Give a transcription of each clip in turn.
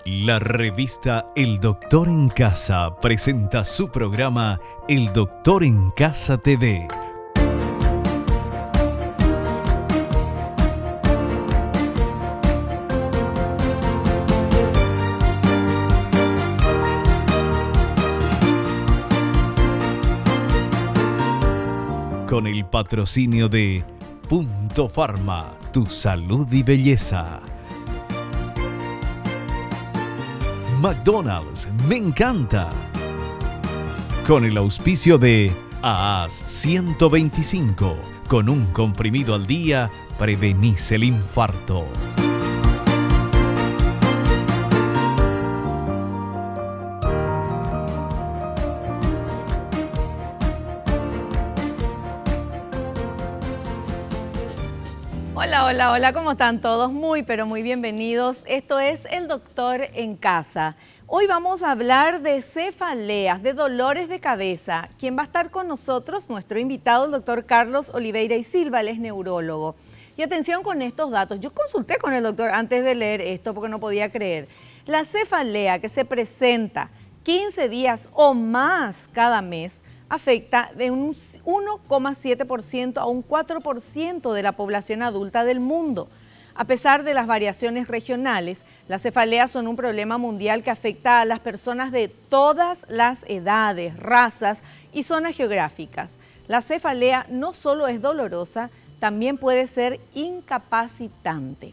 La revista El Doctor en Casa presenta su programa El Doctor en Casa TV. Con el patrocinio de Punto Pharma, tu salud y belleza. McDonald's, me encanta. Con el auspicio de AAS 125, con un comprimido al día, prevenís el infarto. Hola, ¿cómo están todos? Muy, pero muy bienvenidos. Esto es El Doctor en Casa. Hoy vamos a hablar de cefaleas, de dolores de cabeza. ¿Quién va a estar con nosotros? Nuestro invitado, el doctor Carlos Oliveira y Silva, él es neurólogo. Y atención con estos datos. Yo consulté con el doctor antes de leer esto porque no podía creer. La cefalea que se presenta 15 días o más cada mes afecta de un 1,7% a un 4% de la población adulta del mundo. A pesar de las variaciones regionales, las cefaleas son un problema mundial que afecta a las personas de todas las edades, razas y zonas geográficas. La cefalea no solo es dolorosa, también puede ser incapacitante.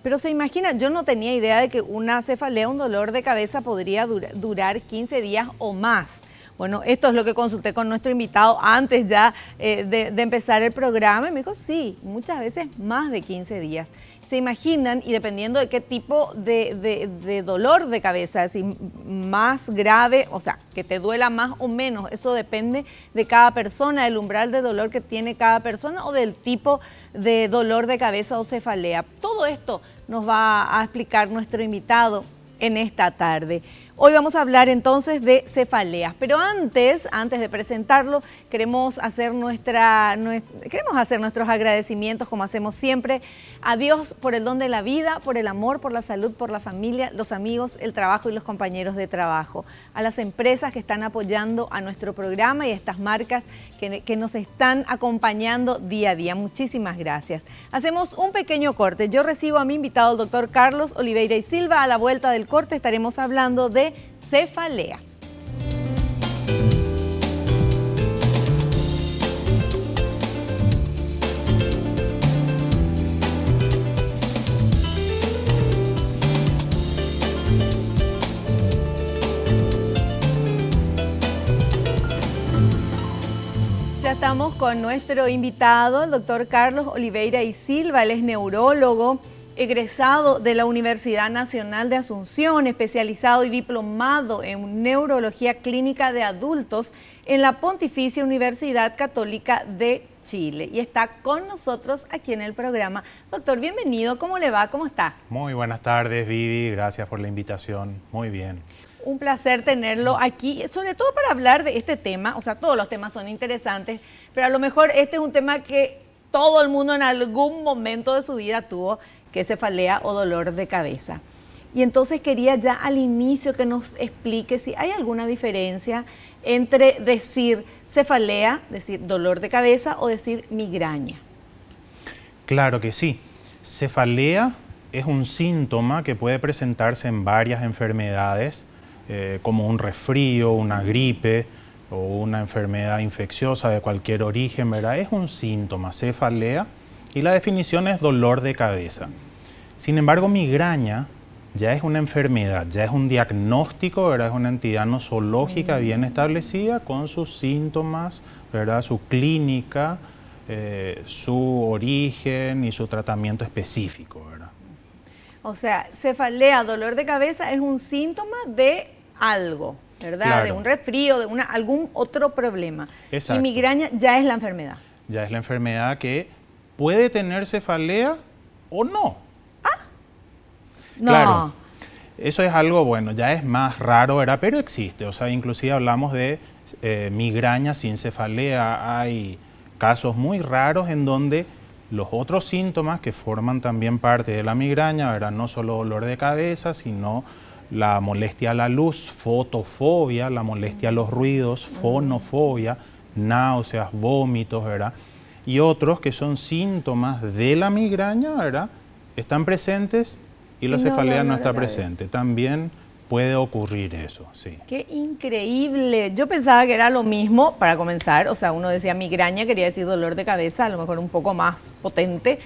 Pero se imagina, yo no tenía idea de que una cefalea, un dolor de cabeza, podría durar 15 días o más. Bueno, esto es lo que consulté con nuestro invitado antes ya de empezar el programa y me dijo, sí, muchas veces más de 15 días. Se imaginan, y dependiendo de qué tipo de dolor de cabeza, si más grave, o sea, que te duela más o menos, eso depende de cada persona, el umbral de dolor que tiene cada persona o del tipo de dolor de cabeza o cefalea. Todo esto nos va a explicar nuestro invitado en esta tarde. Hoy vamos a hablar entonces de cefaleas, pero antes de presentarlo, queremos hacer nuestros agradecimientos, como hacemos siempre, a Dios por el don de la vida, por el amor, por la salud, por la familia, los amigos, el trabajo y los compañeros de trabajo, a las empresas que están apoyando a nuestro programa y a estas marcas que nos están acompañando día a día. Muchísimas gracias. Hacemos un pequeño corte. Yo recibo a mi invitado, el doctor Carlos Oliveira y Silva. A la vuelta del corte estaremos hablando de cefaleas. Ya estamos con nuestro invitado, el doctor Carlos Oliveira y Silva. Él es neurólogo, egresado de la Universidad Nacional de Asunción, especializado y diplomado en Neurología Clínica de Adultos en la Pontificia Universidad Católica de Chile. Y está con nosotros aquí en el programa. Doctor, bienvenido. ¿Cómo le va? ¿Cómo está? Muy buenas tardes, Vivi. Gracias por la invitación. Muy bien. Un placer tenerlo aquí, sobre todo para hablar de este tema. O sea, todos los temas son interesantes, pero a lo mejor este es un tema que todo el mundo en algún momento de su vida tuvo, que es cefalea o dolor de cabeza. Y entonces quería ya al inicio que nos explique si hay alguna diferencia entre decir cefalea, decir dolor de cabeza o decir migraña. Claro que sí. Cefalea es un síntoma que puede presentarse en varias enfermedades, como un resfrío, una gripe o una enfermedad infecciosa de cualquier origen, ¿verdad? Es un síntoma, cefalea, y la definición es dolor de cabeza. Sin embargo, migraña ya es una enfermedad, ya es un diagnóstico, ¿verdad? Es una entidad nosológica bien establecida con sus síntomas, ¿verdad? Su clínica, su origen y su tratamiento específico, ¿verdad? O sea, cefalea, dolor de cabeza es un síntoma de algo, ¿verdad? Claro. De un resfrío, de algún otro problema. Exacto. Y migraña ya es la enfermedad. Ya es la enfermedad que puede tener cefalea o no. No. Claro, eso es algo, bueno, ya es más raro, ¿verdad? Pero existe, o sea, inclusive hablamos de migraña sin cefalea. Hay casos muy raros en donde los otros síntomas que forman también parte de la migraña, ¿verdad? No solo dolor de cabeza, sino la molestia a la luz, fotofobia, la molestia a los ruidos, fonofobia, náuseas, vómitos, ¿verdad? Y otros que son síntomas de la migraña, ¿verdad? Están presentes y la cefalea no está presente. También puede ocurrir eso, sí. Qué increíble. Yo pensaba que era lo mismo para comenzar. O sea, uno decía migraña, quería decir dolor de cabeza, a lo mejor un poco más potente.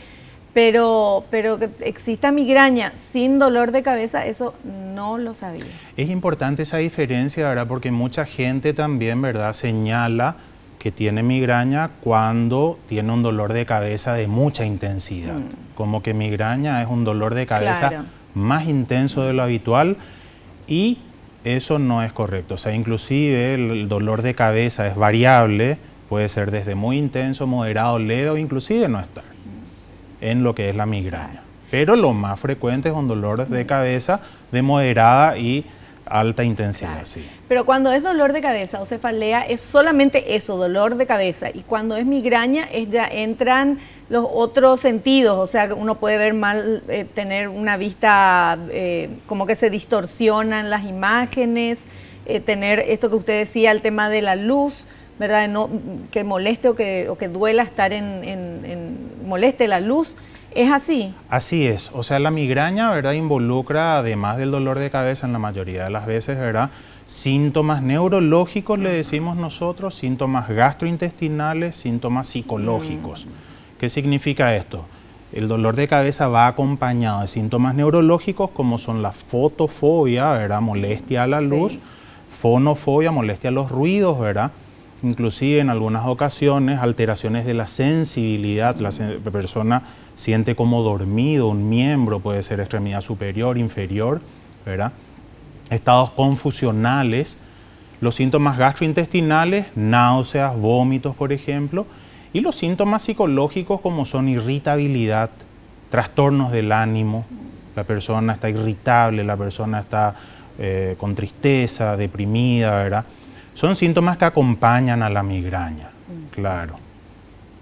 Pero que exista migraña sin dolor de cabeza, eso no lo sabía. Es importante esa diferencia, ¿verdad? Porque mucha gente también, ¿verdad?, señala que tiene migraña cuando tiene un dolor de cabeza de mucha intensidad. Como que migraña es un dolor de cabeza más intenso de lo habitual y eso no es correcto. O sea, inclusive el dolor de cabeza es variable, puede ser desde muy intenso, moderado, leve o inclusive no estar en lo que es la migraña. Pero lo más frecuente es un dolor de cabeza de moderada y alta intensidad, sí. Pero cuando es dolor de cabeza o cefalea es solamente eso, dolor de cabeza. Y cuando es migraña ya entran los otros sentidos, o sea, uno puede ver mal, tener una vista como que se distorsionan las imágenes, tener esto que usted decía, el tema de la luz, ¿verdad? No, que moleste o que duela estar moleste la luz. ¿Es así? Así es. O sea, la migraña, ¿verdad?, involucra, además del dolor de cabeza en la mayoría de las veces, ¿verdad?, síntomas neurológicos, le decimos nosotros, síntomas gastrointestinales, síntomas psicológicos. ¿Qué significa esto? El dolor de cabeza va acompañado de síntomas neurológicos como son la fotofobia, ¿verdad?, molestia a la luz, fonofobia, molestia a los ruidos, ¿verdad?, inclusive en algunas ocasiones alteraciones de la sensibilidad, la persona siente como dormido un miembro, puede ser extremidad superior, inferior, ¿verdad? Estados confusionales, los síntomas gastrointestinales, náuseas, vómitos, por ejemplo, y los síntomas psicológicos como son irritabilidad, trastornos del ánimo, la persona está irritable, la persona está con tristeza, deprimida, ¿verdad? Son síntomas que acompañan a la migraña, claro.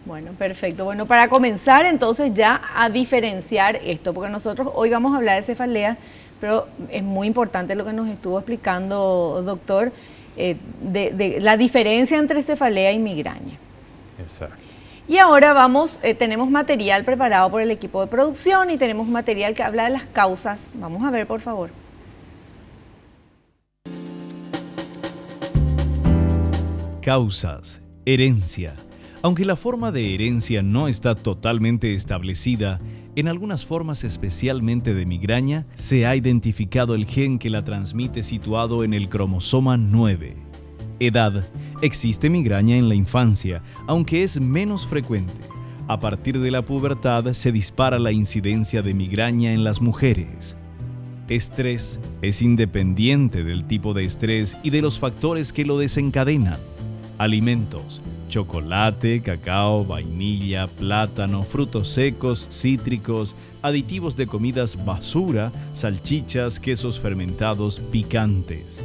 Bueno, perfecto. Bueno, para comenzar entonces ya a diferenciar esto, porque nosotros hoy vamos a hablar de cefaleas, pero es muy importante lo que nos estuvo explicando, doctor, de la diferencia entre cefalea y migraña. Exacto. Y ahora tenemos material preparado por el equipo de producción y tenemos material que habla de las causas. Vamos a ver, por favor. Causas, herencia. Aunque la forma de herencia no está totalmente establecida, en algunas formas especialmente de migraña, se ha identificado el gen que la transmite situado en el cromosoma 9. Edad. Existe migraña en la infancia, aunque es menos frecuente. A partir de la pubertad se dispara la incidencia de migraña en las mujeres. Estrés. Es independiente del tipo de estrés y de los factores que lo desencadenan. Alimentos: chocolate, cacao, vainilla, plátano, frutos secos, cítricos, aditivos de comidas basura, salchichas, quesos fermentados, picantes.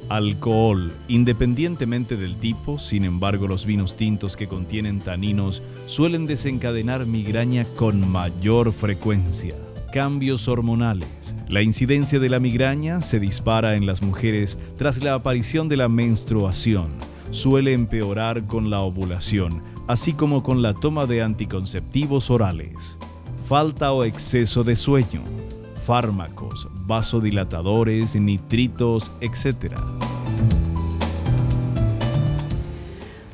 Alcohol: independientemente del tipo, sin embargo, los vinos tintos que contienen taninos suelen desencadenar migraña con mayor frecuencia. Cambios hormonales. La incidencia de la migraña se dispara en las mujeres tras la aparición de la menstruación. Suele empeorar con la ovulación, así como con la toma de anticonceptivos orales. Falta o exceso de sueño. Fármacos, vasodilatadores, nitritos, etc.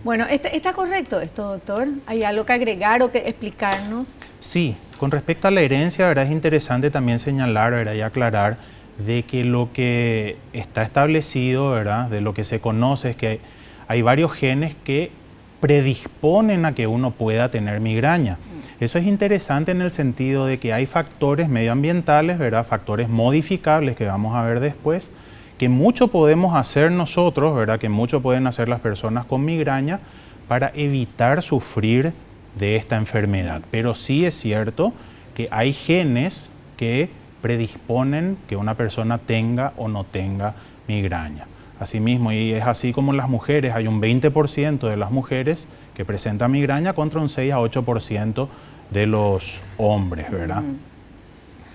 Bueno, ¿está correcto esto, doctor? ¿Hay algo que agregar o que explicarnos? Sí, con respecto a la herencia, ¿verdad?, es interesante también señalar, ¿verdad?, y aclarar de que lo que está establecido, ¿verdad?, de lo que se conoce es que hay varios genes que predisponen a que uno pueda tener migraña. Eso es interesante en el sentido de que hay factores medioambientales, ¿verdad?, factores modificables que vamos a ver después, que mucho podemos hacer nosotros, ¿verdad?, que mucho pueden hacer las personas con migraña para evitar sufrir de esta enfermedad. Pero sí es cierto que hay genes que predisponen que una persona tenga o no tenga migraña. Asimismo, y es así como en las mujeres, hay un 20% de las mujeres que presentan migraña contra un 6 a 8% de los hombres, ¿verdad?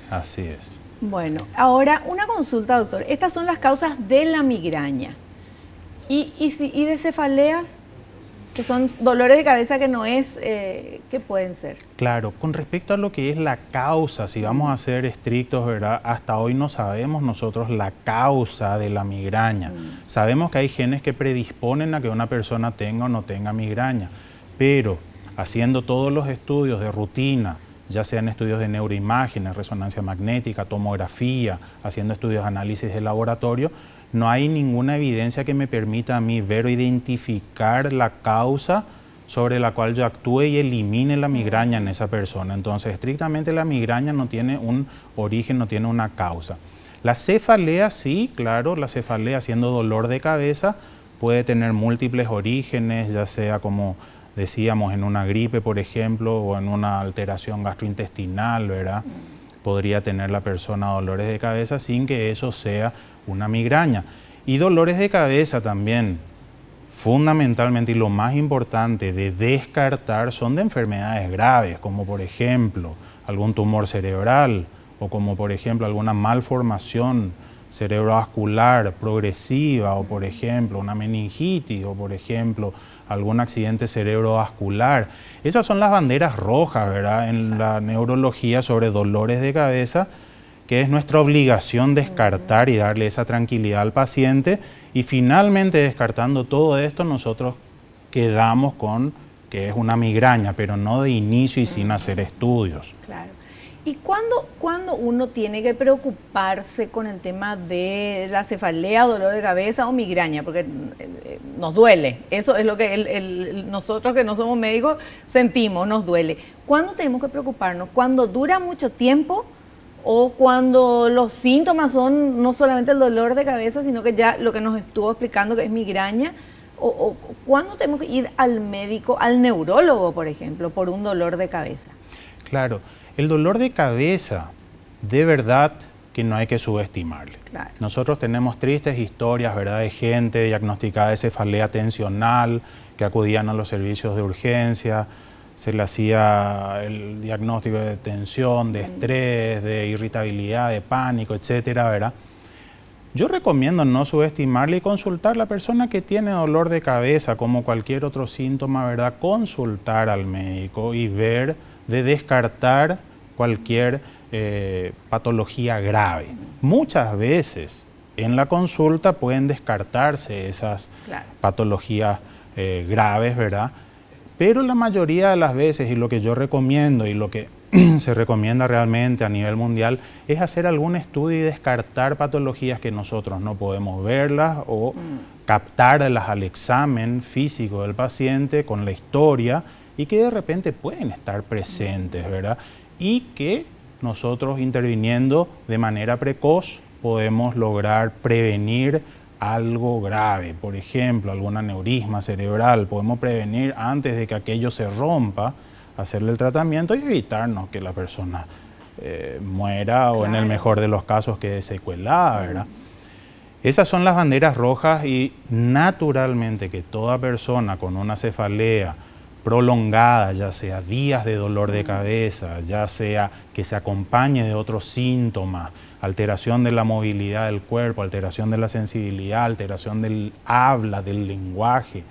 Así es. Bueno, ahora una consulta, doctor. Estas son las causas de la migraña. ¿Y de cefaleas? Que son dolores de cabeza que no es, ¿qué pueden ser? Claro, con respecto a lo que es la causa, si vamos a ser estrictos, ¿verdad? Hasta hoy no sabemos nosotros la causa de la migraña. Sabemos que hay genes que predisponen a que una persona tenga o no tenga migraña, pero haciendo todos los estudios de rutina, ya sean estudios de neuroimágenes, resonancia magnética, tomografía, haciendo estudios de análisis de laboratorio, no hay ninguna evidencia que me permita a mí ver o identificar la causa sobre la cual yo actúe y elimine la migraña en esa persona. Entonces, estrictamente la migraña no tiene un origen, no tiene una causa. La cefalea, sí, claro, la cefalea siendo dolor de cabeza puede tener múltiples orígenes, ya sea como decíamos en una gripe, por ejemplo, o en una alteración gastrointestinal, ¿verdad? Podría tener la persona dolores de cabeza sin que eso sea una migraña. Y dolores de cabeza también, fundamentalmente y lo más importante de descartar, son de enfermedades graves, como por ejemplo algún tumor cerebral o como por ejemplo alguna malformación cerebrovascular progresiva o por ejemplo una meningitis o por ejemplo algún accidente cerebrovascular. Esas son las banderas rojas, ¿verdad? En la neurología sobre dolores de cabeza, que es nuestra obligación descartar y darle esa tranquilidad al paciente. Y finalmente, descartando todo esto, nosotros quedamos con que es una migraña, pero no de inicio y sin hacer estudios. Claro. ¿Y cuándo uno tiene que preocuparse con el tema de la cefalea, dolor de cabeza o migraña? Porque nos duele. Eso es lo que nosotros que no somos médicos sentimos, nos duele. ¿Cuándo tenemos que preocuparnos? ¿Cuando dura mucho tiempo? ¿O cuando los síntomas son no solamente el dolor de cabeza, sino que ya lo que nos estuvo explicando que es migraña? ¿O cuándo tenemos que ir al médico, al neurólogo, por ejemplo, por un dolor de cabeza? Claro, el dolor de cabeza, de verdad que no hay que subestimarle. Claro. Nosotros tenemos tristes historias, ¿verdad?, de gente diagnosticada de cefalea tensional, que acudían a los servicios de urgencia, se le hacía el diagnóstico de tensión, de estrés, de irritabilidad, de pánico, etcétera, ¿verdad? Yo recomiendo no subestimarle y consultar a la persona que tiene dolor de cabeza, como cualquier otro síntoma, ¿verdad? Consultar al médico y ver de descartar cualquier patología grave. Muchas veces en la consulta pueden descartarse esas patologías graves, ¿verdad? Pero la mayoría de las veces, y lo que yo recomiendo y lo que se recomienda realmente a nivel mundial, es hacer algún estudio y descartar patologías que nosotros no podemos verlas o captarlas al examen físico del paciente con la historia y que de repente pueden estar presentes, ¿verdad? Y que nosotros interviniendo de manera precoz podemos lograr prevenir algo grave, por ejemplo, algún aneurisma cerebral, podemos prevenir antes de que aquello se rompa, hacerle el tratamiento y evitarnos que la persona muera o en el mejor de los casos quede secuelada, ¿verdad? Esas son las banderas rojas y naturalmente que toda persona con una cefalea prolongada, ya sea días de dolor de cabeza, ya sea que se acompañe de otros síntomas, alteración de la movilidad del cuerpo, alteración de la sensibilidad, alteración del habla, del lenguaje,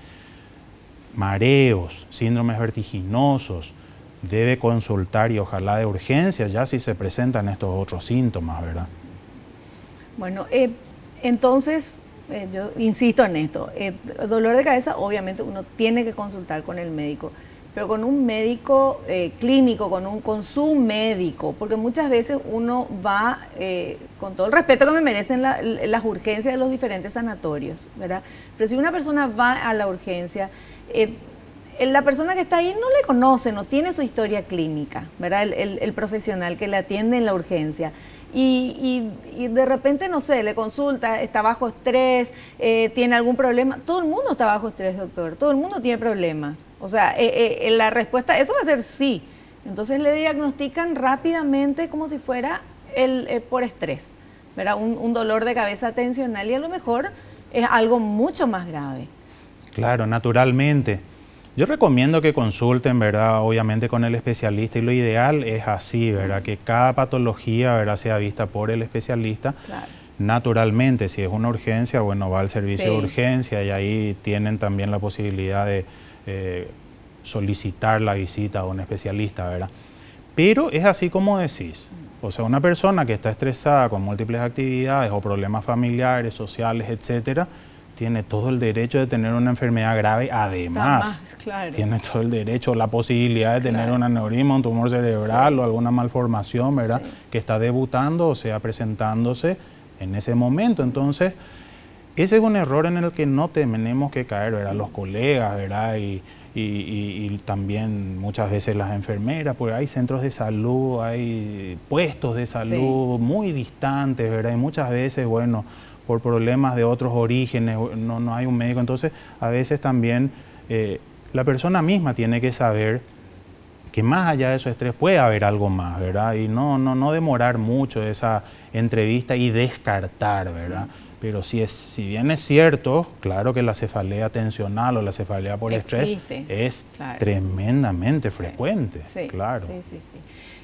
mareos, síndromes vertiginosos, debe consultar y ojalá de urgencia ya si se presentan estos otros síntomas, ¿verdad? Bueno, entonces, yo insisto en esto, dolor de cabeza obviamente uno tiene que consultar con el médico, pero con un médico clínico, con su médico, porque muchas veces uno va, con todo el respeto que me merecen las urgencias de los diferentes sanatorios, ¿verdad? Pero si una persona va a la urgencia, la persona que está ahí no le conoce, no tiene su historia clínica, ¿verdad? El profesional que le atiende en la urgencia. Y de repente, no sé, le consulta, está bajo estrés, tiene algún problema. Todo el mundo está bajo estrés, doctor. Todo el mundo tiene problemas. O sea, la respuesta, eso va a ser sí. Entonces le diagnostican rápidamente como si fuera por estrés, ¿verdad? Un dolor de cabeza tensional y a lo mejor es algo mucho más grave. Claro, naturalmente. Yo recomiendo que consulten, ¿verdad? Obviamente con el especialista, y lo ideal es así, ¿verdad? Que cada patología, ¿verdad?, sea vista por el especialista. Claro. Naturalmente, si es una urgencia, bueno, va al servicio Sí. de urgencia y ahí tienen también la posibilidad de solicitar la visita a un especialista, ¿verdad? Pero es así como decís. O sea, una persona que está estresada con múltiples actividades o problemas familiares, sociales, etcétera, tiene todo el derecho de tener una enfermedad grave. Además, Claro. tiene todo el derecho, la posibilidad de tener Claro. un aneurisma, un tumor cerebral Sí. o alguna malformación, ¿verdad? Sí. Que está debutando o sea, presentándose en ese momento. Entonces, ese es un error en el que no tenemos que caer, ¿verdad? Los colegas, ¿verdad? Y también muchas veces las enfermeras, porque hay centros de salud, hay puestos de salud muy distantes, ¿verdad? Y muchas veces, bueno, por problemas de otros orígenes, no hay un médico. Entonces, a veces también la persona misma tiene que saber que más allá de su estrés puede haber algo más, ¿verdad? Y no demorar mucho esa entrevista y descartar, ¿verdad? Pero si bien es cierto, claro que la cefalea tensional o la cefalea por estrés es tremendamente frecuente, claro. Sí.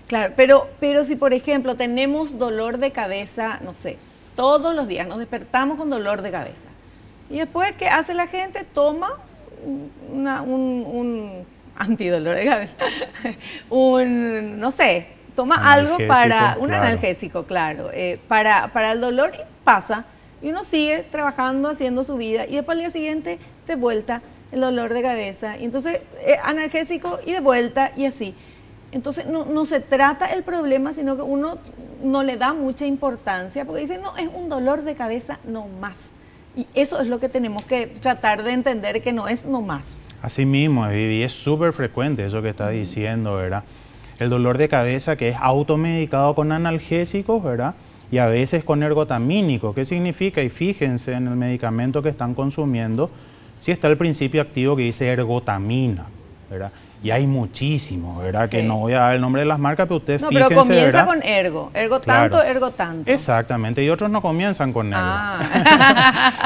Claro, pero si por ejemplo tenemos dolor de cabeza, no sé, todos los días nos despertamos con dolor de cabeza y después, ¿qué hace la gente? Toma un antidolor de cabeza, no sé, toma algo para, un analgésico, claro, para el dolor y pasa. Y uno sigue trabajando, haciendo su vida y después al día siguiente de vuelta el dolor de cabeza. Y entonces analgésico y de vuelta y así. Entonces no se trata el problema, sino que uno no le da mucha importancia porque dice, no, es un dolor de cabeza no más. Y eso es lo que tenemos que tratar de entender, que no es no más. Así mismo, Vivi, es súper frecuente eso que estás diciendo, ¿verdad? El dolor de cabeza que es automedicado con analgésicos, ¿verdad? Y a veces con ergotamínico. ¿Qué significa? Y fíjense en el medicamento que están consumiendo, si está el principio activo que dice ergotamina, ¿verdad? Y hay muchísimos, ¿verdad? Sí. Que no voy a dar el nombre de las marcas, pero ustedes fíjense, pero comienza, ¿verdad? Con ergo tanto, claro. ergo tanto. Exactamente, y otros no comienzan con ergo.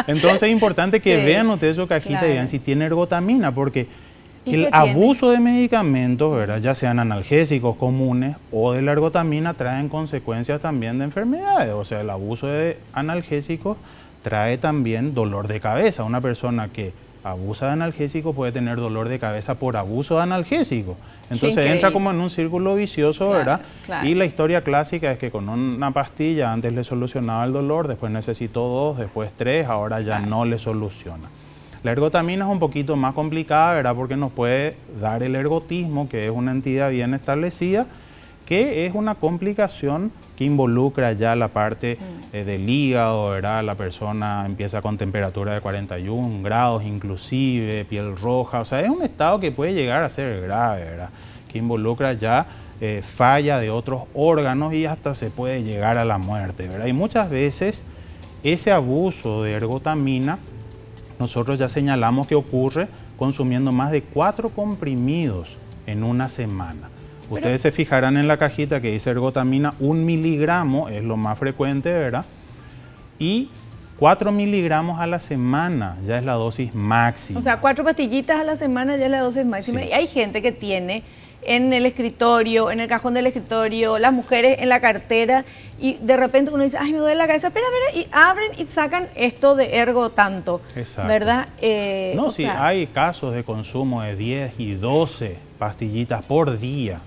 Entonces es importante que vean ustedes su cajita y vean si tiene ergotamina, porque el abuso de medicamentos, ¿verdad?, ya sean analgésicos comunes o de la ergotamina, traen consecuencias también de enfermedades. O sea, el abuso de analgésicos trae también dolor de cabeza. Una persona que abusa de analgésicos puede tener dolor de cabeza por abuso de analgésicos. Entonces entra como en un círculo vicioso, ¿verdad? Claro. Y la historia clásica es que con una pastilla antes le solucionaba el dolor, después necesitó 2, después 3, ahora ya no le soluciona. La ergotamina es un poquito más complicada, ¿verdad? Porque nos puede dar el ergotismo, que es una entidad bien establecida, que es una complicación que involucra ya la parte del hígado, ¿verdad? La persona empieza con temperatura de 41 grados inclusive, piel roja, o sea, es un estado que puede llegar a ser grave, ¿verdad? Que involucra ya falla de otros órganos y hasta se puede llegar a la muerte, ¿verdad? Y muchas veces ese abuso de ergotamina nosotros ya señalamos que ocurre consumiendo más de 4 comprimidos en una semana. Ustedes se fijarán en la cajita que dice ergotamina, 1 miligramo es lo más frecuente, ¿verdad? Y 4 miligramos a la semana ya es la dosis máxima. O sea, 4 pastillitas a la semana ya es la dosis máxima. Sí. Y hay gente que tiene en el escritorio, en el cajón del escritorio, las mujeres en la cartera, y de repente uno dice, ay, me duele la cabeza, espera, y abren y sacan esto de ergo tanto. Exacto. ¿Verdad? No, sí, hay casos de consumo de 10 y 12 pastillitas por día.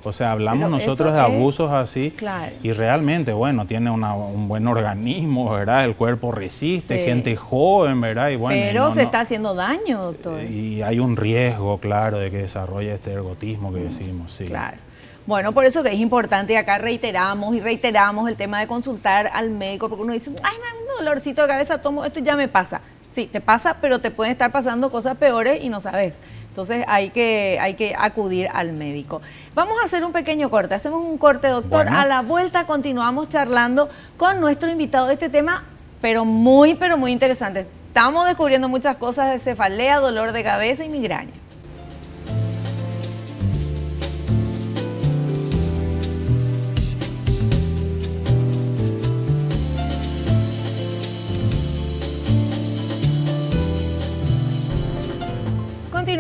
O sea, hablamos nosotros de abusos así, y realmente, bueno, tiene un buen organismo, ¿verdad? El cuerpo resiste, gente joven, ¿verdad? Y bueno, pero se está haciendo daño, doctor. Y hay un riesgo, claro, de que desarrolle este ergotismo que decimos, sí. Claro. Bueno, por eso que es importante, y acá reiteramos el tema de consultar al médico, porque uno dice, ay, me da un dolorcito de cabeza, tomo esto y ya me pasa. Sí, te pasa, pero te pueden estar pasando cosas peores y no sabes. Entonces hay que acudir al médico. Vamos a hacer un pequeño corte, hacemos un corte, doctor. Bueno. A la vuelta continuamos charlando con nuestro invitado de este tema, pero muy interesante. Estamos descubriendo muchas cosas de cefalea, dolor de cabeza y migraña.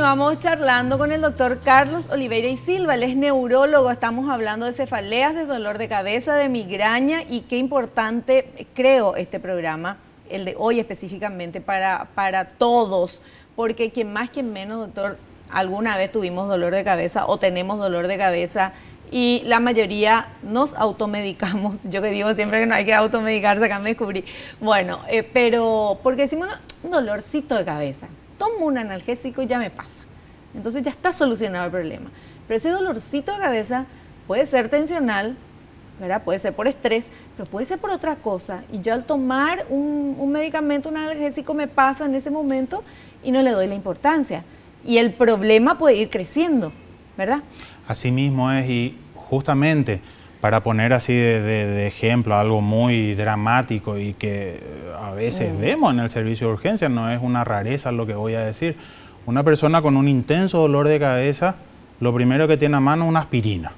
Continuamos charlando con el doctor Carlos Oliveira y Silva, él es neurólogo, estamos hablando de cefaleas, de dolor de cabeza, de migraña y qué importante creo este programa, el de hoy específicamente para todos, porque quien más, quien menos, doctor, alguna vez tuvimos dolor de cabeza o tenemos dolor de cabeza y la mayoría nos automedicamos. Yo que digo siempre que no hay que automedicarse, acá me descubrí. Bueno, pero porque decimos un dolorcito de cabeza. Tomo un analgésico y ya me pasa. Entonces ya está solucionado el problema. Pero ese dolorcito de cabeza puede ser tensional, ¿verdad? Puede ser por estrés, pero puede ser por otra cosa. Y yo al tomar un medicamento, un analgésico, me pasa en ese momento y no le doy la importancia. Y el problema puede ir creciendo, ¿verdad? Así mismo es, y justamente para poner así de ejemplo algo muy dramático y que a veces vemos en el servicio de urgencia, no es una rareza lo que voy a decir. Una persona con un intenso dolor de cabeza, lo primero que tiene a mano es una aspirina,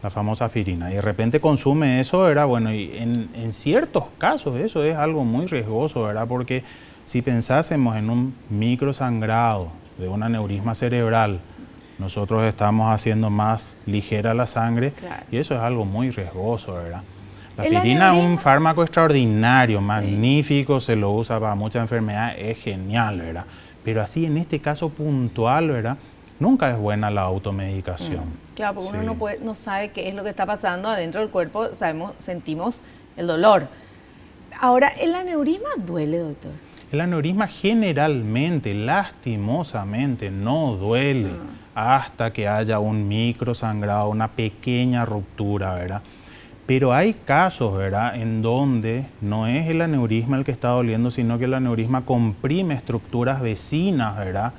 la famosa aspirina, y de repente consume eso, ¿verdad? Bueno, y en ciertos casos eso es algo muy riesgoso, ¿verdad? Porque si pensásemos en un microsangrado de un aneurisma cerebral, nosotros estamos haciendo más ligera la sangre, claro, y eso es algo muy riesgoso, ¿verdad? La aspirina es un fármaco extraordinario, magnífico, se lo usa para muchas enfermedades, es genial, ¿verdad? Pero así en este caso puntual, ¿verdad? Nunca es buena la automedicación. Claro, porque uno no sabe qué es lo que está pasando adentro del cuerpo, sentimos el dolor. Ahora, ¿el aneurisma duele, doctor? El aneurisma generalmente, lastimosamente, no duele hasta que haya un microsangrado, una pequeña ruptura, ¿verdad? Pero hay casos, ¿verdad?, en donde no es el aneurisma el que está doliendo, sino que el aneurisma comprime estructuras vecinas, ¿verdad?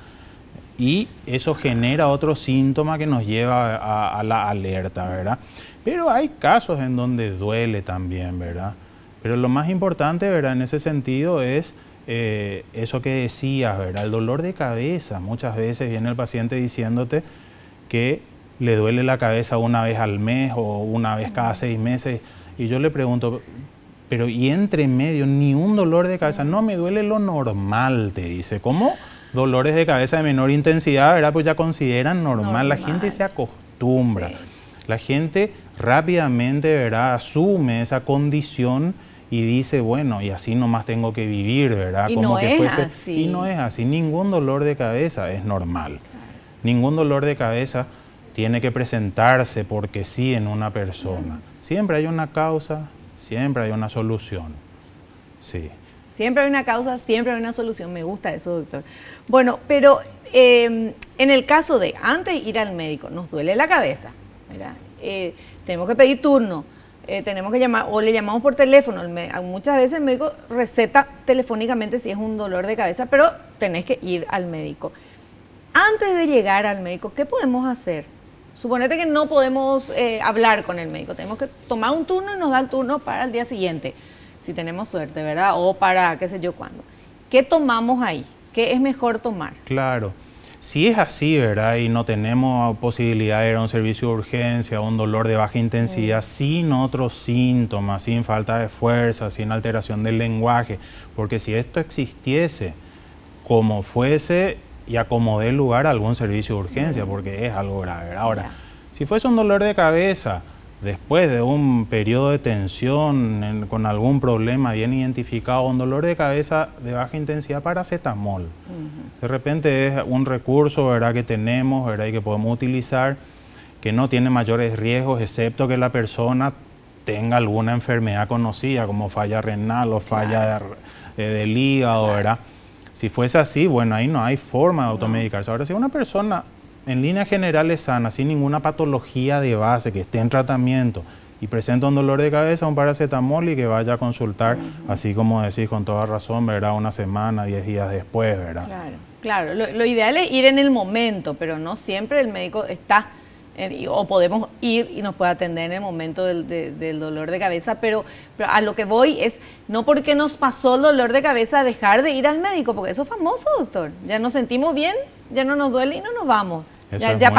Y eso genera otro síntoma que nos lleva a la alerta, ¿verdad? Pero hay casos en donde duele también, ¿verdad? Pero lo más importante, ¿verdad?, en ese sentido es eso que decías, ¿verdad? El dolor de cabeza. Muchas veces viene el paciente diciéndote que le duele la cabeza una vez al mes o una vez cada 6 meses. Y yo le pregunto, pero ¿y entre medio ni un dolor de cabeza? No, me duele lo normal, te dice. ¿Cómo? Dolores de cabeza de menor intensidad, ¿verdad? Pues ya consideran normal. La gente se acostumbra. Sí. La gente rápidamente, ¿verdad?, asume esa condición y dice, bueno, y así nomás tengo que vivir, ¿verdad? Y como no que fuese así. Y no es así. Ningún dolor de cabeza es normal. Claro. Ningún dolor de cabeza tiene que presentarse porque sí en una persona. Siempre hay una causa, siempre hay una solución. Sí. Siempre hay una causa, siempre hay una solución. Me gusta eso, doctor. Bueno, pero en el caso de antes de ir al médico, nos duele la cabeza, ¿verdad? Tenemos que pedir turno. Tenemos que llamar o le llamamos por teléfono. Muchas veces el médico receta telefónicamente si es un dolor de cabeza, pero tenés que ir al médico. Antes de llegar al médico, ¿qué podemos hacer? Suponete que no podemos hablar con el médico. Tenemos que tomar un turno y nos da el turno para el día siguiente, si tenemos suerte, ¿verdad? O para qué sé yo cuándo. ¿Qué tomamos ahí? ¿Qué es mejor tomar? Claro. Si es así, ¿verdad?, y no tenemos posibilidad de ir a un servicio de urgencia, un dolor de baja intensidad, sin otros síntomas, sin falta de fuerza, sin alteración del lenguaje, porque si esto existiese como fuese y acomodé lugar a algún servicio de urgencia, porque es algo grave. Ahora, si fuese un dolor de cabeza, después de un periodo de tensión, con algún problema bien identificado, un dolor de cabeza de baja intensidad, paracetamol. De repente es un recurso, ¿verdad?, que tenemos, ¿verdad?, y que podemos utilizar, que no tiene mayores riesgos, excepto que la persona tenga alguna enfermedad conocida, como falla renal o falla del hígado, ¿verdad? Si fuese así, bueno, ahí no hay forma de automedicarse. Ahora, si una persona en líneas generales sana, sin ninguna patología de base, que esté en tratamiento y presenta un dolor de cabeza, un paracetamol y que vaya a consultar, así como decís con toda razón, ¿verdad?, una semana, 10 días después, ¿verdad? Claro. Lo ideal es ir en el momento, pero no siempre el médico está, o podemos ir y nos puede atender en el momento del dolor de cabeza, pero a lo que voy es, no porque nos pasó el dolor de cabeza dejar de ir al médico, porque eso es famoso, doctor. Ya nos sentimos bien, ya no nos duele y no nos vamos. Ya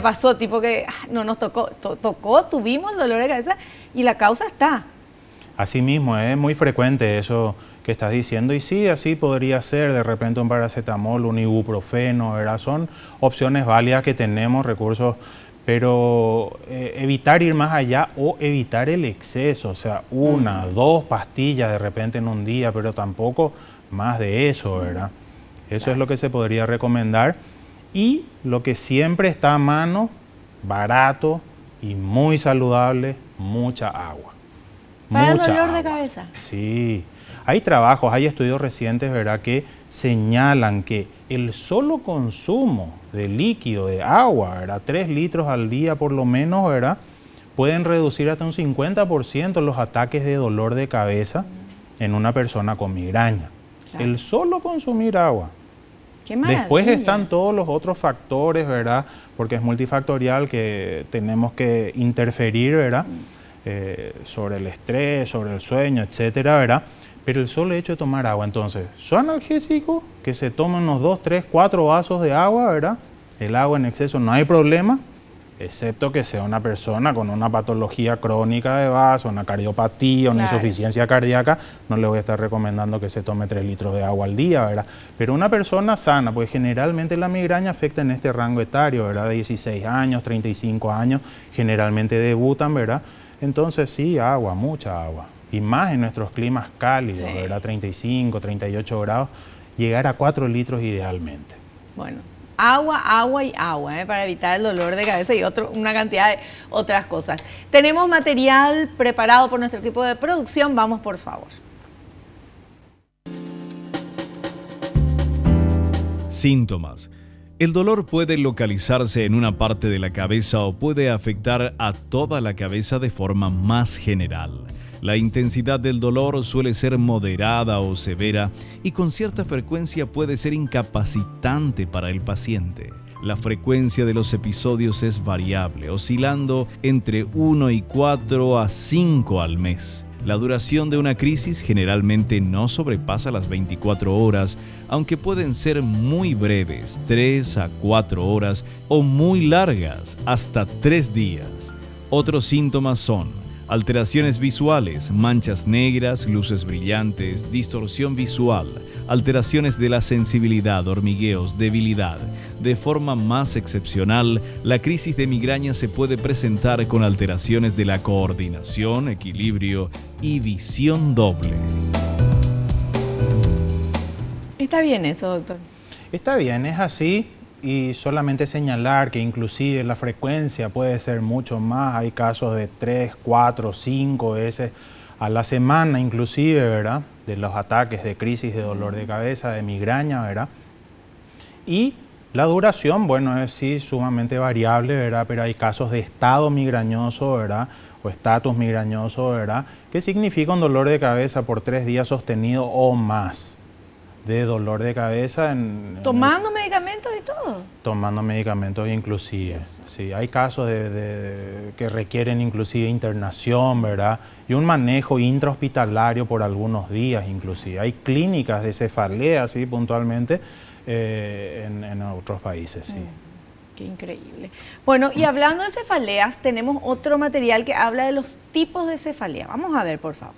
pasó, tipo que no nos tocó, tuvimos el dolor de cabeza y la causa está. Asimismo, es muy frecuente eso que estás diciendo y sí, así podría ser de repente un paracetamol, un ibuprofeno, ¿verdad? Son opciones válidas que tenemos, recursos, pero evitar ir más allá o evitar el exceso, o sea, 1, 2 pastillas de repente en un día, pero tampoco más de eso, ¿verdad? Eso es lo que se podría recomendar y lo que siempre está a mano, barato y muy saludable, mucha agua. ¿Para el dolor de cabeza? Sí, hay trabajos, hay estudios recientes, ¿verdad?, que señalan que el solo consumo de líquido, de agua, ¿verdad?, 3 litros al día por lo menos, ¿verdad?, pueden reducir hasta un 50% los ataques de dolor de cabeza en una persona con migraña. Claro. El solo consumir agua. Qué maravilla. Después están todos los otros factores, ¿verdad?, porque es multifactorial que tenemos que interferir, ¿verdad?, sobre el estrés, sobre el sueño, etcétera, ¿verdad? Pero el solo hecho de tomar agua, entonces, su analgésico, que se toman unos 2, 3, 4 vasos de agua, ¿verdad? El agua en exceso no hay problema, excepto que sea una persona con una patología crónica de vaso, una cardiopatía, una insuficiencia cardíaca, no le voy a estar recomendando que se tome 3 litros de agua al día, ¿verdad? Pero una persona sana, pues generalmente la migraña afecta en este rango etario, ¿verdad? De 16 años, 35 años, generalmente debutan, ¿verdad? Entonces sí, agua, mucha agua. Y más en nuestros climas cálidos, sí, ¿verdad? 35, 38 grados, llegar a 4 litros idealmente. Bueno, agua, agua y agua, para evitar el dolor de cabeza y una cantidad de otras cosas. Tenemos material preparado por nuestro equipo de producción, vamos por favor. Síntomas. El dolor puede localizarse en una parte de la cabeza o puede afectar a toda la cabeza de forma más general. La intensidad del dolor suele ser moderada o severa y con cierta frecuencia puede ser incapacitante para el paciente. La frecuencia de los episodios es variable, oscilando entre 1 y 4 a 5 al mes. La duración de una crisis generalmente no sobrepasa las 24 horas, aunque pueden ser muy breves, 3 a 4 horas, o muy largas, hasta 3 días. Otros síntomas son alteraciones visuales, manchas negras, luces brillantes, distorsión visual, alteraciones de la sensibilidad, hormigueos, debilidad. De forma más excepcional, la crisis de migraña se puede presentar con alteraciones de la coordinación, equilibrio y visión doble. ¿Está bien eso, doctor? Está bien, es así. Y solamente señalar que inclusive la frecuencia puede ser mucho más. Hay casos de 3, 4, 5 veces a la semana inclusive, ¿verdad?, de los ataques de crisis de dolor de cabeza, de migraña, ¿verdad? Y la duración, bueno, es sí sumamente variable, ¿verdad? Pero hay casos de estado migrañoso, ¿verdad?, o estatus migrañoso, ¿verdad?, que significa un dolor de cabeza por 3 días sosterido o más. De dolor de cabeza. ¿Tomando medicamentos y todo? Tomando medicamentos inclusive. Sí, hay casos que requieren inclusive internación, ¿verdad? Y un manejo intrahospitalario por algunos días inclusive. Hay clínicas de cefalea, sí, puntualmente, en otros países, sí. Qué increíble. Bueno, y hablando de cefaleas, tenemos otro material que habla de los tipos de cefalea. Vamos a ver, por favor.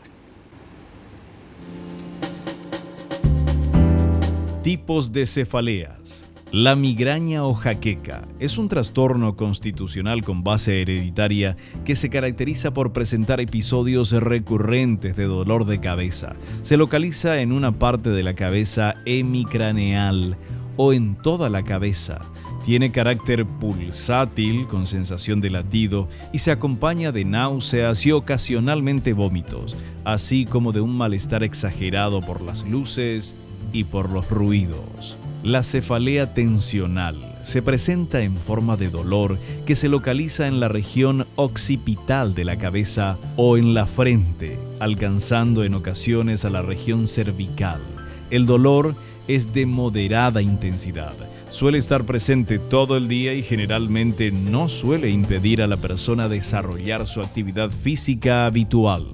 Tipos de cefaleas. La migraña o jaqueca es un trastorno constitucional con base hereditaria que se caracteriza por presentar episodios recurrentes de dolor de cabeza. Se localiza en una parte de la cabeza hemicraneal o en toda la cabeza. Tiene carácter pulsátil con sensación de latido y se acompaña de náuseas y ocasionalmente vómitos, así como de un malestar exagerado por las luces y por los ruidos. La cefalea tensional se presenta en forma de dolor que se localiza en la región occipital de la cabeza o en la frente, alcanzando en ocasiones a la región cervical. El dolor es de moderada intensidad. Suele estar presente todo el día y generalmente no suele impedir a la persona desarrollar su actividad física habitual.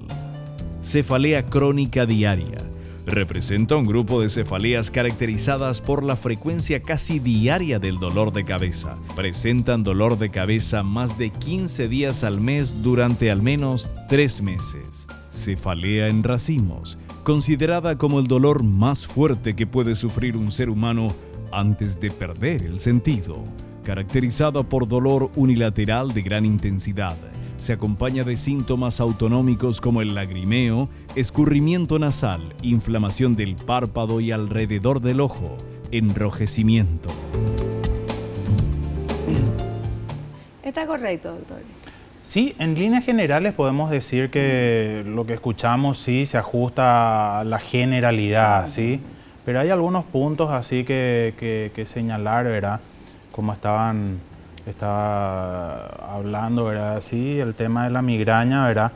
Cefalea crónica diaria. Representa un grupo de cefaleas caracterizadas por la frecuencia casi diaria del dolor de cabeza. Presentan dolor de cabeza más de 15 días al mes durante al menos 3 meses. Cefalea en racimos, considerada como el dolor más fuerte que puede sufrir un ser humano antes de perder el sentido. Caracterizada por dolor unilateral de gran intensidad, se acompaña de síntomas autonómicos como el lagrimeo, escurrimiento nasal, inflamación del párpado y alrededor del ojo, enrojecimiento. ¿Está correcto, doctor? Sí, en líneas generales podemos decir que lo que escuchamos sí se ajusta a la generalidad, ¿sí? Pero hay algunos puntos así que señalar, ¿verdad? Como estaba hablando, ¿verdad? Sí, el tema de la migraña, ¿verdad?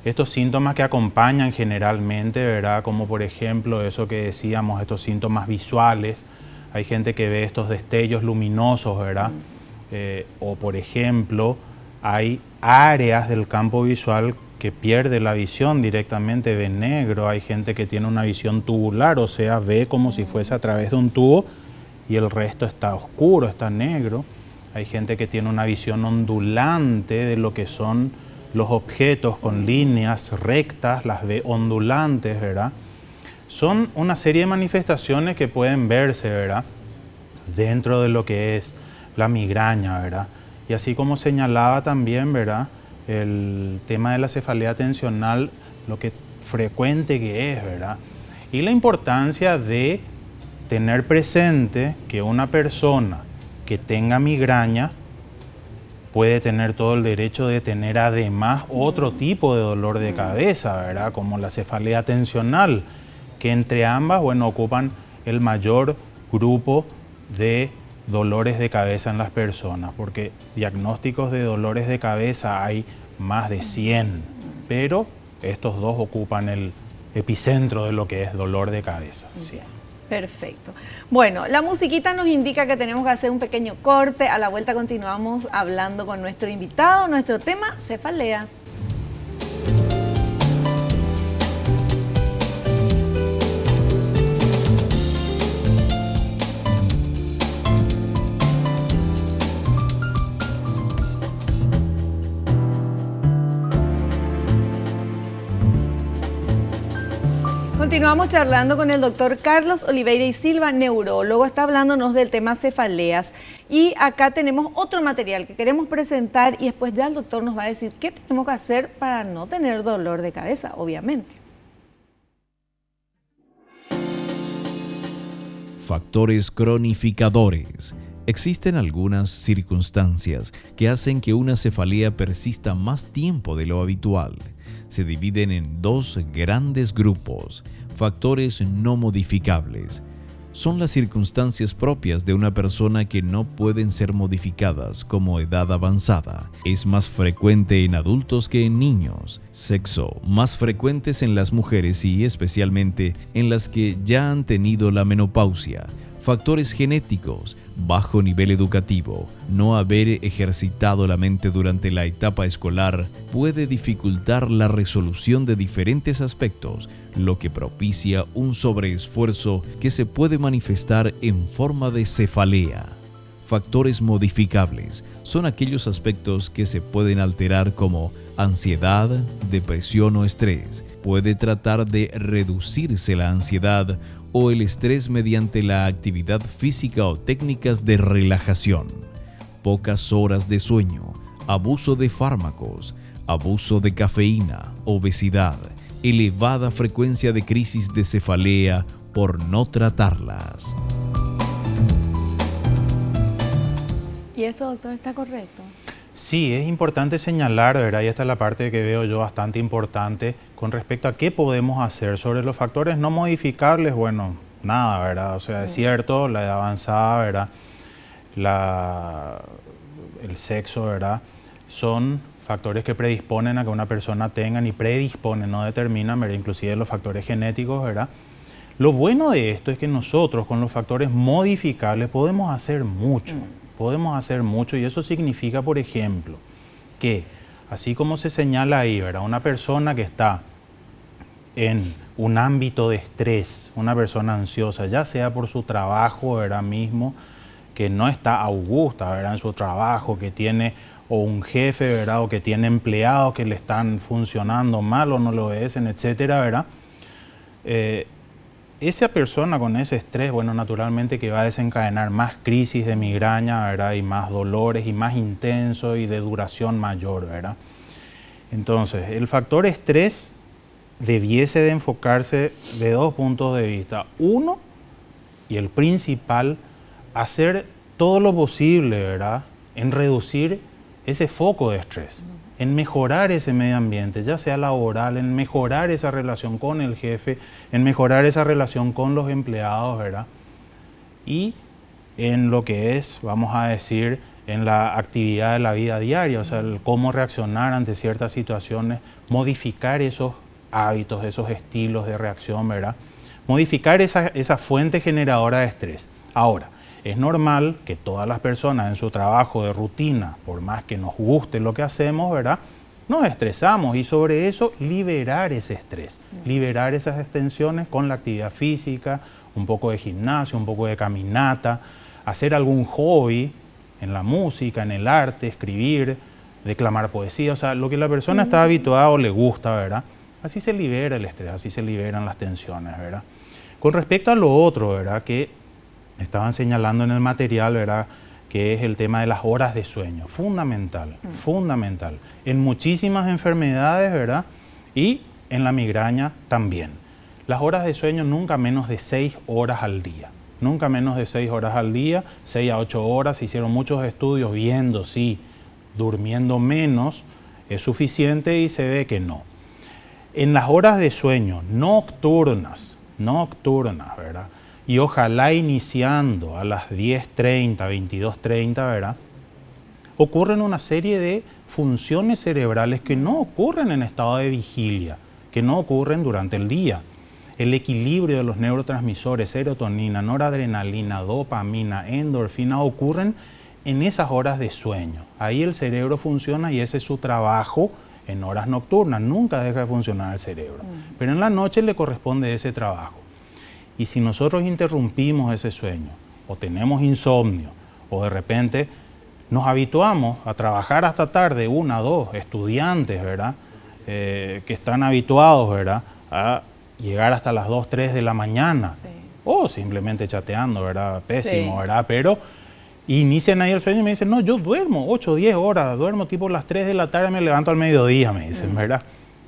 Estos síntomas que acompañan generalmente, ¿verdad? Como por ejemplo eso que decíamos, estos síntomas visuales. Hay gente que ve estos destellos luminosos, ¿verdad? O por ejemplo, hay áreas del campo visual que pierde la visión directamente, ve negro. Hay gente que tiene una visión tubular, o sea, ve como si fuese a través de un tubo y el resto está oscuro, está negro. Hay gente que tiene una visión ondulante de lo que son los objetos con líneas rectas, las ve ondulantes, ¿verdad? Son una serie de manifestaciones que pueden verse, ¿verdad? Dentro de lo que es la migraña, ¿verdad? Y así como señalaba también, ¿verdad? El tema de la cefalea tensional, lo que frecuente que es, ¿verdad? Y la importancia de tener presente que una persona que tenga migraña puede tener todo el derecho de tener además otro tipo de dolor de cabeza, ¿verdad? Como la cefalea tensional, que entre ambas, bueno, ocupan el mayor grupo de dolores de cabeza en las personas, porque diagnósticos de dolores de cabeza hay más de 100, pero estos dos ocupan el epicentro de lo que es dolor de cabeza. Sí. Perfecto. Bueno, la musiquita nos indica que tenemos que hacer un pequeño corte. A la vuelta continuamos hablando con nuestro invitado. Nuestro tema, cefaleas. Continuamos charlando con el doctor Carlos Oliveira y Silva, neurólogo. Está hablándonos del tema cefaleas. Y acá tenemos otro material que queremos presentar y después ya el doctor nos va a decir qué tenemos que hacer para no tener dolor de cabeza, obviamente. Factores cronificadores. Existen algunas circunstancias que hacen que una cefalea persista más tiempo de lo habitual. Se dividen en dos grandes grupos. Factores no modificables. Son las circunstancias propias de una persona que no pueden ser modificadas, como edad avanzada. Es más frecuente en adultos que en niños. Sexo, más frecuentes en las mujeres y especialmente en las que ya han tenido la menopausia. Factores genéticos, bajo nivel educativo, no haber ejercitado la mente durante la etapa escolar puede dificultar la resolución de diferentes aspectos, lo que propicia un sobreesfuerzo que se puede manifestar en forma de cefalea. Factores modificables son aquellos aspectos que se pueden alterar como ansiedad, depresión o estrés. Puede tratar de reducirse la ansiedad o el estrés mediante la actividad física o técnicas de relajación. Pocas horas de sueño, abuso de fármacos, abuso de cafeína, obesidad, elevada frecuencia de crisis de cefalea por no tratarlas. ¿Y eso, doctor, está correcto? Sí, es importante señalar, ¿verdad? Y esta es la parte que veo yo bastante importante con respecto a qué podemos hacer sobre los factores no modificables. Bueno, nada, ¿verdad? O sea, es cierto, la edad avanzada, ¿verdad? El sexo, ¿verdad? Son factores que predisponen a que una persona tenga, y predisponen, no determinan, ¿verdad? Inclusive los factores genéticos, ¿verdad? Lo bueno de esto es que nosotros con los factores modificables podemos hacer mucho. Podemos hacer mucho y eso significa, por ejemplo, que así como se señala ahí, ¿verdad? Una persona que está en un ámbito de estrés, una persona ansiosa, ya sea por su trabajo, ¿verdad? Mismo, que no está augusta, ¿verdad? En su trabajo, que tiene o un jefe, ¿verdad? O que tiene empleados que le están funcionando mal o no lo obedecen, etcétera, ¿verdad? Esa persona con ese estrés, bueno, naturalmente que va a desencadenar más crisis de migraña, ¿verdad? Y más dolores y más intenso y de duración mayor, ¿verdad? Entonces, el factor estrés debiese de enfocarse de dos puntos de vista. Uno, y el principal, hacer todo lo posible, ¿verdad?, en reducir ese foco de estrés, en mejorar ese medio ambiente, ya sea laboral, en mejorar esa relación con el jefe, en mejorar esa relación con los empleados, ¿verdad? Y en lo que es, vamos a decir, en la actividad de la vida diaria, o sea, el cómo reaccionar ante ciertas situaciones, modificar esos hábitos, esos estilos de reacción, ¿verdad? Modificar esa fuente generadora de estrés. Ahora, es normal que todas las personas en su trabajo de rutina, por más que nos guste lo que hacemos, ¿verdad?, nos estresamos y sobre eso liberar ese estrés, liberar esas tensiones con la actividad física, un poco de gimnasio, un poco de caminata, hacer algún hobby en la música, en el arte, escribir, declamar poesía, o sea, lo que la persona está habituada o le gusta, ¿verdad? Así se libera el estrés, así se liberan las tensiones, ¿verdad? Con respecto a lo otro, ¿verdad?, que estaban señalando en el material, ¿verdad?, que es el tema de las horas de sueño. Fundamental, fundamental. En muchísimas enfermedades, ¿verdad?, y en la migraña también. Las horas de sueño nunca menos de 6 horas al día. Nunca menos de 6 horas al día, 6 a 8 horas. Se hicieron muchos estudios viendo si durmiendo menos es suficiente y se ve que no. En las horas de sueño nocturnas, ¿verdad?, y ojalá iniciando a las 10:30, 22:30, ¿verdad?, ocurren una serie de funciones cerebrales que no ocurren en estado de vigilia, que no ocurren durante el día. El equilibrio de los neurotransmisores, serotonina, noradrenalina, dopamina, endorfina, ocurren en esas horas de sueño. Ahí el cerebro funciona y ese es su trabajo en horas nocturnas. Nunca deja de funcionar el cerebro. Pero en la noche le corresponde ese trabajo. Y si nosotros interrumpimos ese sueño, o tenemos insomnio, o de repente nos habituamos a trabajar hasta tarde, 1, 2, estudiantes, ¿verdad?, que están habituados, ¿verdad?, a llegar hasta las 2, 3 de la mañana, sí, o simplemente chateando, ¿verdad?, pésimo, sí, ¿verdad?, pero inician ahí el sueño y me dicen, no, yo duermo 8, 10 horas, duermo tipo las 3 de la tarde, me levanto al mediodía, me dicen, ¿verdad?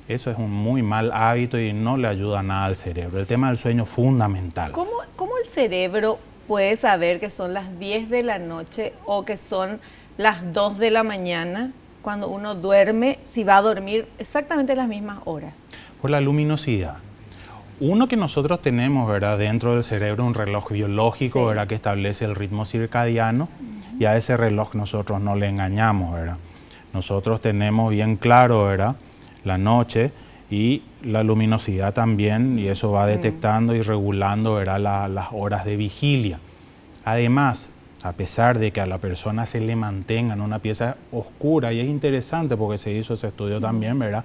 Eso es un muy mal hábito y no le ayuda nada al cerebro. El tema del sueño es fundamental. ¿Cómo el cerebro puede saber que son las 10 de la noche o que son las 2 de la mañana cuando uno duerme, si va a dormir exactamente las mismas horas? Por la luminosidad. Uno que nosotros tenemos, ¿verdad?, dentro del cerebro un reloj biológico, sí, ¿verdad?, que establece el ritmo circadiano, y a ese reloj nosotros no le engañamos, ¿verdad? Nosotros tenemos bien claro, ¿verdad?, la noche y la luminosidad también, y eso va detectando y regulando, ¿verdad?, las horas de vigilia. Además, a pesar de que a la persona se le mantenga en una pieza oscura, y es interesante porque se hizo ese estudio también, ¿verdad?,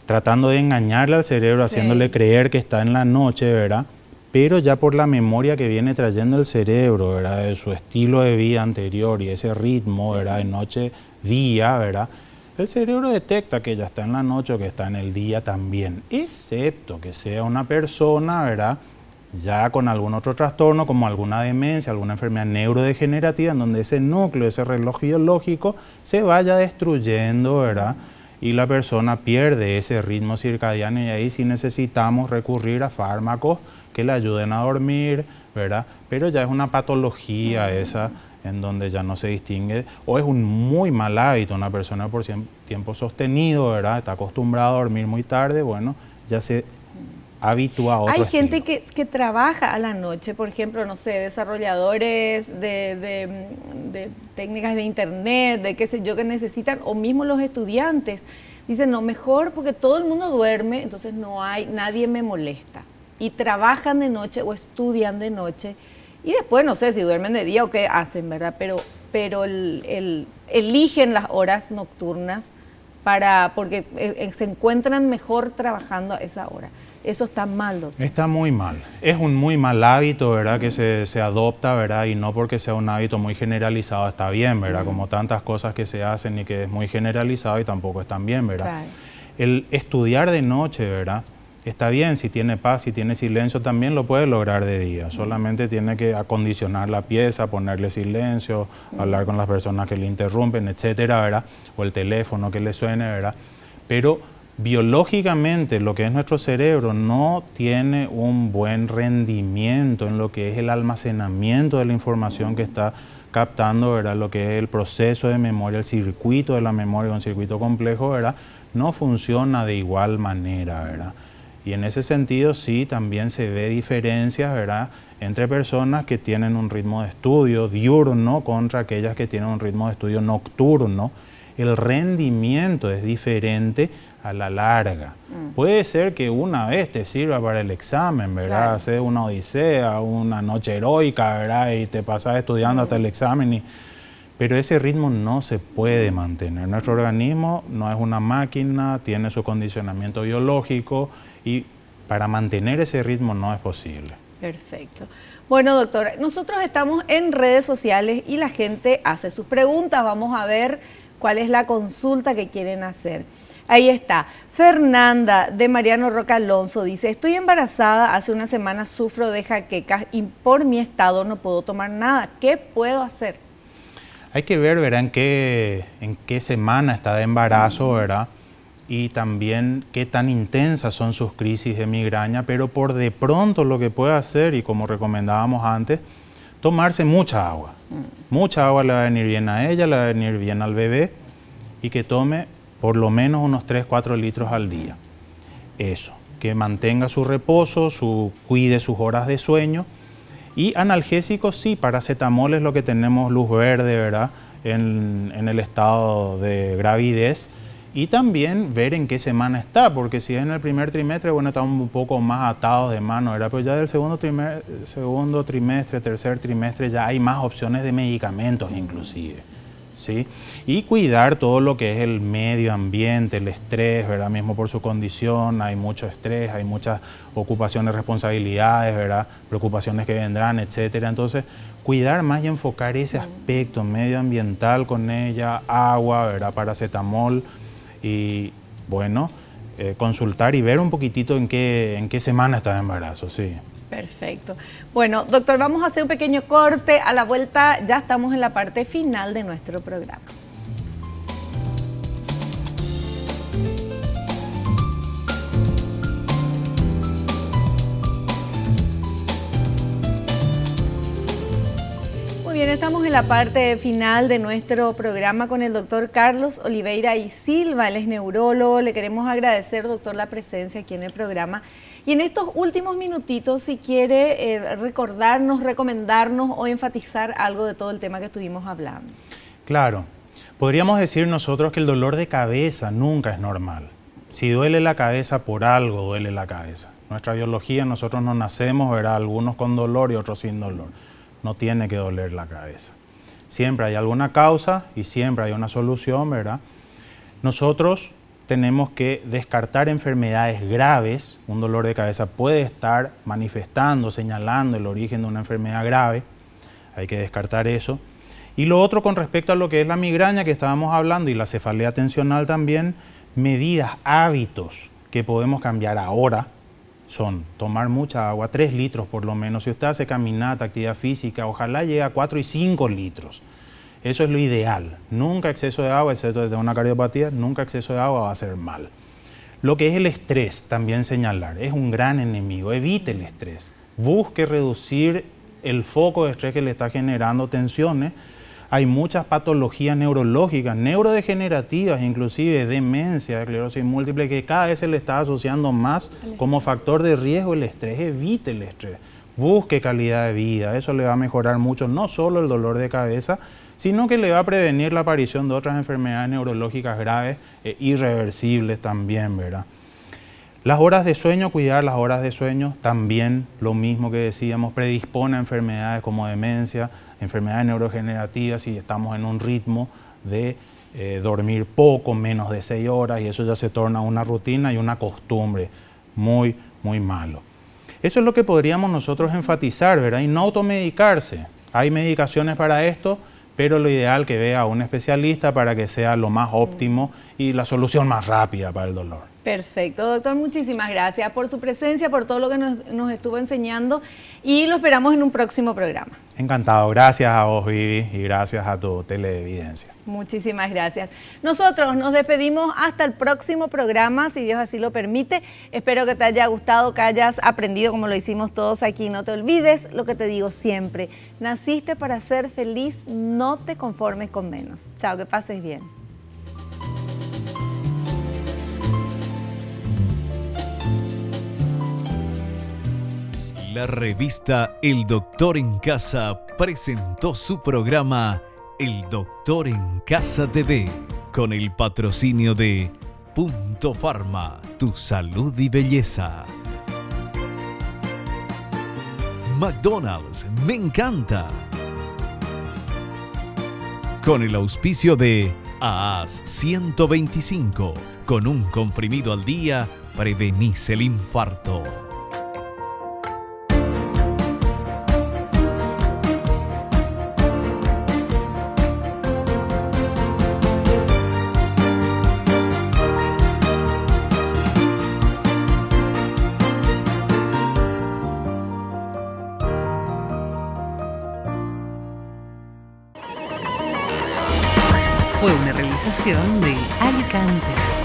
tratando de engañarle al cerebro, sí, haciéndole creer que está en la noche, ¿verdad?, pero ya por la memoria que viene trayendo el cerebro, ¿verdad?, de su estilo de vida anterior y ese ritmo, sí, ¿verdad?, de noche-día, ¿verdad?, el cerebro detecta que ya está en la noche o que está en el día también, excepto que sea una persona, ¿verdad?, ya con algún otro trastorno, como alguna demencia, alguna enfermedad neurodegenerativa, en donde ese núcleo, ese reloj biológico, se vaya destruyendo, ¿verdad?, y la persona pierde ese ritmo circadiano, y ahí sí necesitamos recurrir a fármacos que le ayuden a dormir, ¿verdad?, pero ya es una patología esa, en donde ya no se distingue, o es un muy mal hábito, una persona por tiempo sostenido, ¿verdad?, está acostumbrada a dormir muy tarde, bueno, ya se habitúa a otro Hay estilo. gente que trabaja a la noche, por ejemplo, no sé, desarrolladores de técnicas de internet, de qué sé yo, que necesitan, o mismo los estudiantes, dicen, no, mejor porque todo el mundo duerme, entonces nadie me molesta, y trabajan de noche o estudian de noche. Y después no sé si duermen de día o qué hacen, ¿verdad? Pero eligen las horas nocturnas porque se encuentran mejor trabajando a esa hora. Eso está mal, doctor. Está muy mal. Es un muy mal hábito, ¿verdad? Que se adopta, ¿verdad? Y no porque sea un hábito muy generalizado está bien, ¿verdad? Como tantas cosas que se hacen y que es muy generalizado y tampoco están bien, ¿verdad? Claro. El estudiar de noche, ¿verdad? Está bien, si tiene paz, si tiene silencio, también lo puede lograr de día. Solamente tiene que acondicionar la pieza, ponerle silencio, hablar con las personas que le interrumpen, etcétera, ¿verdad? O el teléfono que le suene, ¿verdad? Pero biológicamente lo que es nuestro cerebro no tiene un buen rendimiento en lo que es el almacenamiento de la información que está captando, ¿verdad? Lo que es el proceso de memoria, el circuito de la memoria, un circuito complejo, ¿verdad? No funciona de igual manera, ¿verdad? Y en ese sentido sí también se ve diferencias, ¿verdad?, entre personas que tienen un ritmo de estudio diurno contra aquellas que tienen un ritmo de estudio nocturno. El rendimiento es diferente a la larga. Puede ser que una vez te sirva para el examen, ¿verdad? Claro. Hacer una odisea, una noche heroica, ¿verdad? Y te pasas estudiando hasta el examen. Pero ese ritmo no se puede mantener. Nuestro organismo no es una máquina, tiene su condicionamiento biológico y para mantener ese ritmo no es posible. Perfecto. Bueno, doctor, nosotros estamos en redes sociales y la gente hace sus preguntas. Vamos a ver cuál es la consulta que quieren hacer. Ahí está. Fernanda de Mariano Roca Alonso dice: estoy embarazada, hace una semana sufro de jaquecas y por mi estado no puedo tomar nada. ¿Qué puedo hacer? Hay que ver, ¿verdad?, en qué semana está de embarazo, ¿verdad? Y también qué tan intensas son sus crisis de migraña, pero por de pronto lo que puede hacer, y como recomendábamos antes, tomarse mucha agua. Mucha agua le va a venir bien a ella, le va a venir bien al bebé, y que tome por lo menos unos 3-4 litros al día. Eso, que mantenga su reposo, cuide sus horas de sueño. Y analgésicos sí, paracetamol es lo que tenemos luz verde, ¿verdad?, en el estado de gravidez. Y también ver en qué semana está, porque si es en el primer trimestre, bueno, estamos un poco más atados de mano, ¿verdad? Pero ya del segundo trimestre, tercer trimestre, ya hay más opciones de medicamentos inclusive, ¿sí? Y cuidar todo lo que es el medio ambiente, el estrés, ¿verdad? Mismo por su condición, hay mucho estrés, hay muchas ocupaciones, responsabilidades, ¿verdad? Preocupaciones que vendrán, etcétera. Entonces, cuidar más y enfocar ese aspecto medioambiental con ella, agua, ¿verdad? Paracetamol. Y bueno, consultar y ver un poquitito en qué semana está de embarazo, sí. Perfecto. Bueno, doctor, vamos a hacer un pequeño corte. A la vuelta ya estamos en la parte final de nuestro programa. Muy bien, estamos en la parte final de nuestro programa con el doctor Carlos Oliveira y Silva. Él es neurólogo. Le queremos agradecer, doctor, la presencia aquí en el programa. Y en estos últimos minutitos, si quiere recordarnos, recomendarnos o enfatizar algo de todo el tema que estuvimos hablando. Claro. Podríamos decir nosotros que el dolor de cabeza nunca es normal. Si duele la cabeza, por algo duele la cabeza. Nuestra biología, nosotros no nacemos, ¿verdad?, algunos con dolor y otros sin dolor. No tiene que doler la cabeza. Siempre hay alguna causa y siempre hay una solución, ¿verdad? Nosotros tenemos que descartar enfermedades graves. Un dolor de cabeza puede estar manifestando, señalando el origen de una enfermedad grave. Hay que descartar eso. Y lo otro con respecto a lo que es la migraña que estábamos hablando y la cefalea tensional también, medidas, hábitos que podemos cambiar ahora son tomar mucha agua, 3 litros por lo menos. Si usted hace caminata, actividad física, ojalá llegue a 4 y 5 litros. Eso es lo ideal. Nunca exceso de agua, excepto desde una cardiopatía, nunca exceso de agua va a hacer mal. Lo que es el estrés, también señalar, es un gran enemigo. Evite el estrés. Busque reducir el foco de estrés que le está generando tensiones. Hay muchas patologías neurológicas, neurodegenerativas, inclusive demencia, esclerosis múltiple, que cada vez se le está asociando más como factor de riesgo el estrés. Evite el estrés, busque calidad de vida, eso le va a mejorar mucho, no solo el dolor de cabeza, sino que le va a prevenir la aparición de otras enfermedades neurológicas graves e irreversibles también, ¿verdad? Las horas de sueño, cuidar las horas de sueño, también lo mismo que decíamos, predispone a enfermedades como demencia, enfermedades neurodegenerativas si estamos en un ritmo de dormir poco, menos de 6 horas, y eso ya se torna una rutina y una costumbre muy, muy malo. Eso es lo que podríamos nosotros enfatizar, ¿verdad? Y no automedicarse. Hay medicaciones para esto, pero lo ideal que vea a un especialista para que sea lo más óptimo y la solución más rápida para el dolor. Perfecto, doctor, muchísimas gracias por su presencia, por todo lo que nos estuvo enseñando y lo esperamos en un próximo programa. Encantado, gracias a vos, Vivi, y gracias a tu televidencia. Muchísimas gracias. Nosotros nos despedimos hasta el próximo programa, si Dios así lo permite. Espero que te haya gustado, que hayas aprendido como lo hicimos todos aquí. No te olvides lo que te digo siempre, naciste para ser feliz, no te conformes con menos. Chao, que pases bien. La revista El Doctor en Casa presentó su programa El Doctor en Casa TV con el patrocinio de Punto Pharma, tu salud y belleza. McDonald's, me encanta. Con el auspicio de AAS 125, con un comprimido al día prevenís el infarto. Fue una realización de Alicante.